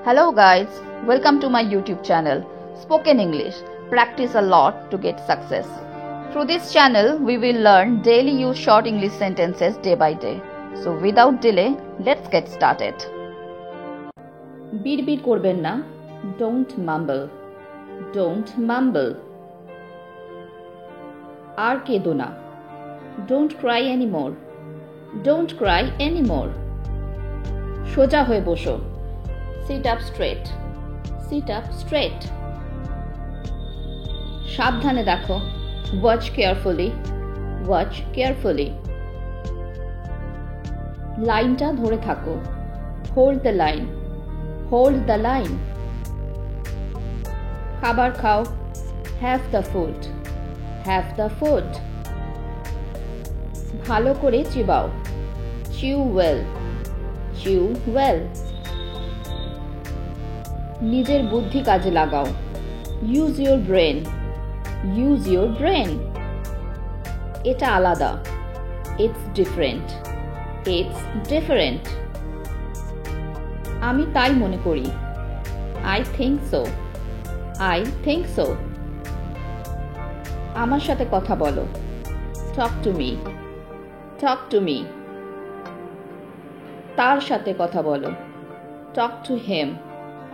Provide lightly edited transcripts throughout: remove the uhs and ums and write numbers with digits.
Hello guys, welcome to my YouTube channel, Spoken English. Practice a lot to get success. Through this channel, we will learn daily use short English sentences day by day. So without delay, let's get started. বিড়বিড় করবেন না, don't mumble. Don't mumble. আর কেঁদো না, don't cry anymore. Don't cry anymore. সোজা হয়ে বসো, sit up straight. Sit up straight. সাবধানে দেখো, watch carefully. Watch carefully. লাইনটা ধরে থাকো, hold the line. Hold the line. খাবার খাও, have the food. Have the food. ভালো করে চিবাও, chew well. Chew well. নিজের বুদ্ধি কাজে লাগাও, use your brain. Use your brain. এটা আলাদা, it's different. It's different. আমি তাই মনে করি, I think so. I think so. আমার সাথে কথা বলো, talk to me. Talk to me. তার সাথে কথা বলো, talk to him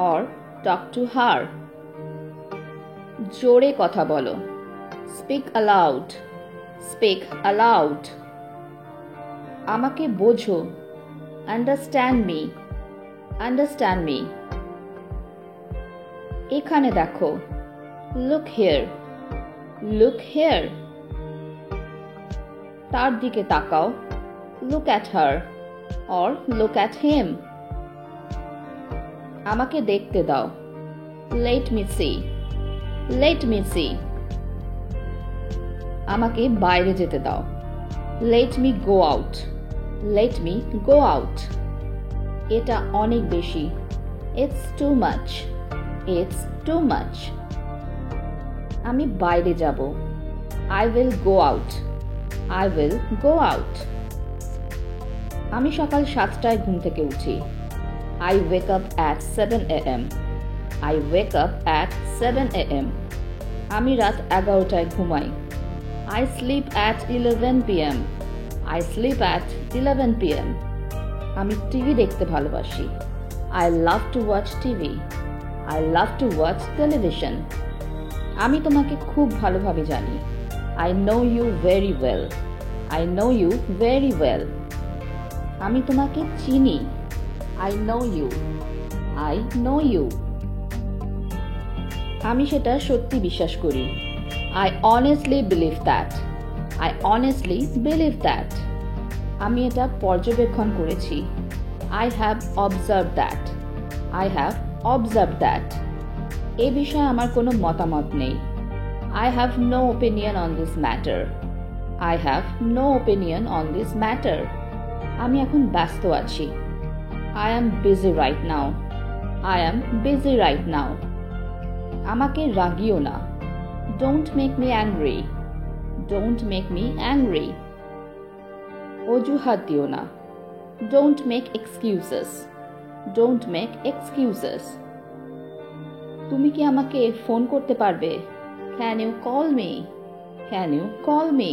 or talk to her. জোরে কথা বলো, speak aloud. Speak aloud. আমাকে বোঝো, understand me. Understand me. এখানে দেখো, look here. Look here. তার দিকে তাকাও, look at her or look at him. আমাকে দেখতে দাও, let me see. Let me see. আমাকে বাইরে যেতে দাও, let me go out. Let me go out. এটা অনেক বেশি, it's too much. It's too much. আমি বাইরে যাব, I will go out. I will go out. আমি সকাল 7টায় ঘুম থেকে উঠি, I wake up at 7 a.m. I wake up at 7 a.m. আমি রাত 11টায় ঘুমাই, I sleep at 11 p.m. I sleep at 11 p.m. আমি টিভি দেখতে ভালোবাসি, I love to watch TV. I love to watch television. আমি তোমাকে খুব ভালোভাবে জানি, I know you very well. I know you very well. আমি তোমাকে চিনি, I know you. I know you. আমি সেটা সত্যি বিশ্বাস করি, I honestly believe that. I honestly believe that. আমি এটা পর্যবেক্ষণ করেছি, I have observed that. I have observed that. এ বিষয়ে আমার কোনো মতামত নেই, I have no opinion on this matter. I have no opinion on this matter. আমি এখন ব্যস্ত আছি, I am busy right now. I am busy right now. আমাকে রাগিও না, don't make me angry. Don't make me angry. অজুহাত দিও না, don't make excuses. Don't make excuses. তুমি কি আমাকে ফোন করতে পারবে, can you call me? Can you call me?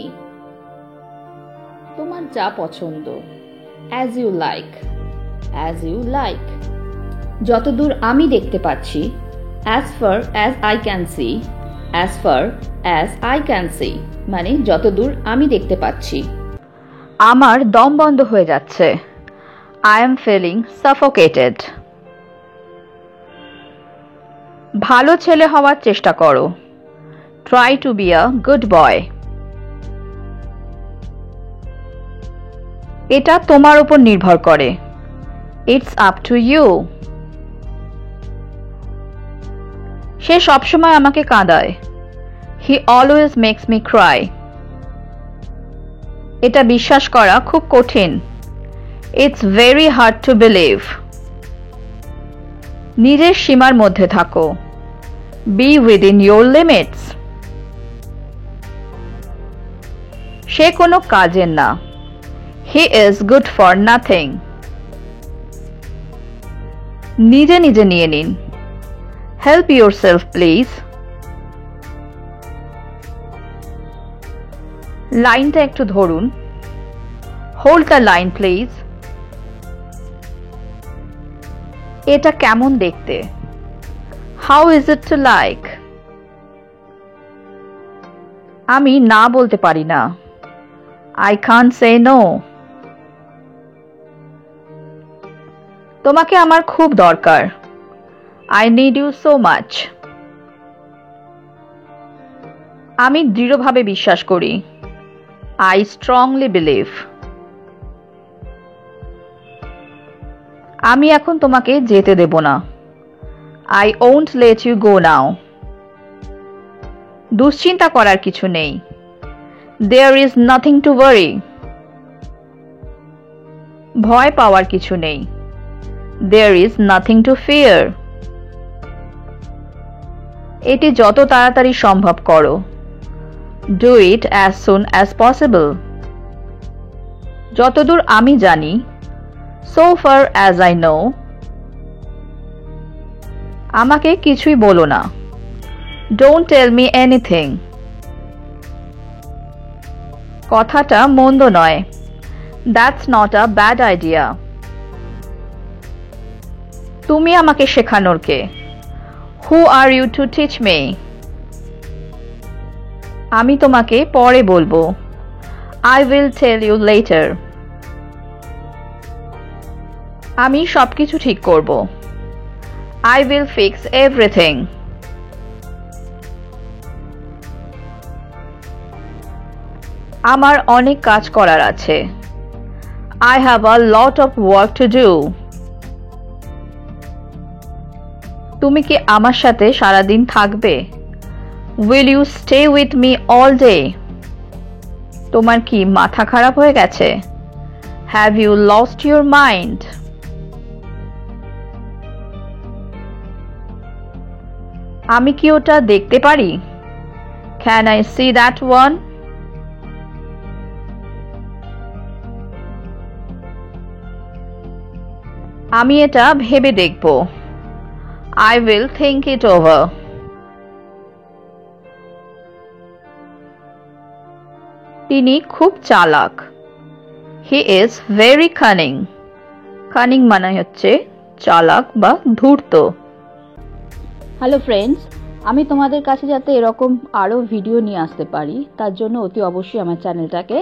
তোমার যা পছন্দ, as you like. As you like. যতদূর আমি দেখতে পাচ্ছি, as far as I can see. As far as I can see মানে যতদূর আমি দেখতে পাচ্ছি। আমার দম বন্ধ হয়ে যাচ্ছে, I am feeling suffocated. ভালো ছেলে হওয়ার চেষ্টা করো, try to be a good boy. এটা তোমার উপর নির্ভর করে, it's up to you. সে সবসময় আমাকে কাঁদায়, he always makes me cry. এটা বিশ্বাস করা খুব কঠিন, it's very hard to believe. নিজের সীমার মধ্যে থাকো, be within your limits. সে কোনো কাজের না, he is good for nothing. নিজে নিজে নিয়ে নিন। Help yourself please. লাইনটা একটু ধরুন। Hold the line please. এটা কেমন দেখতে? How is it to like? আমি না বলতে পারি না। I can't say no. তোমাকে আমার খুব দরকার। I need you so much. আমি দৃঢ়ভাবে বিশ্বাস করি। I strongly believe. আমি এখন তোমাকে যেতে দেব না। I won't let you go now. দুশ্চিন্তা করার কিছু নেই। There is nothing to worry. ভয় পাওয়ার কিছু নেই। There is nothing to fear. এটি যত তাড়াতাড়ি সম্ভব করো। Do it as soon as possible. যতদূর আমি জানি, so far as I know. আমাকে কিছুই বলো না। Don't tell me anything. কথাটা মন্দ নয়। That's not a bad idea. তুমি আমাকে শেখানোর কে? Who are you to teach me? আমি তোমাকে পরে বলবো। I will tell you later. আমি সবকিছু ঠিক করব। I will fix everything. আমার অনেক কাজ করার আছে। I have a lot of work to do. তুমি কি আমার সাথে সারাদিন থাকবে? Will you stay with me all day? তোমার কি মাথা খারাপ হয়ে গেছে? Have you lost your mind? আমি কি ওটা দেখতে পারি? Can I see that one? আমি এটা ভেবে দেখব। I will think it over. তিনি খুব চালাক। He is very cunning. Cunning মানে হচ্ছে চালাক বা ধূর্ত। হ্যালো ফ্রেন্ডস, আমি তোমাদের কাছে যাতে এরকম আরও ভিডিও নিয়ে আসতে পারি তার জন্য অতি অবশ্যই আমার চ্যানেলটাকে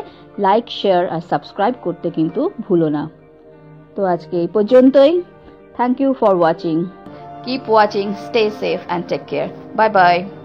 লাইক, শেয়ার আর সাবস্ক্রাইব করতে কিন্তু ভুলো না। তো আজকে এই পর্যন্তই। Thank you for watching. Keep watching, stay safe and take care. Bye bye.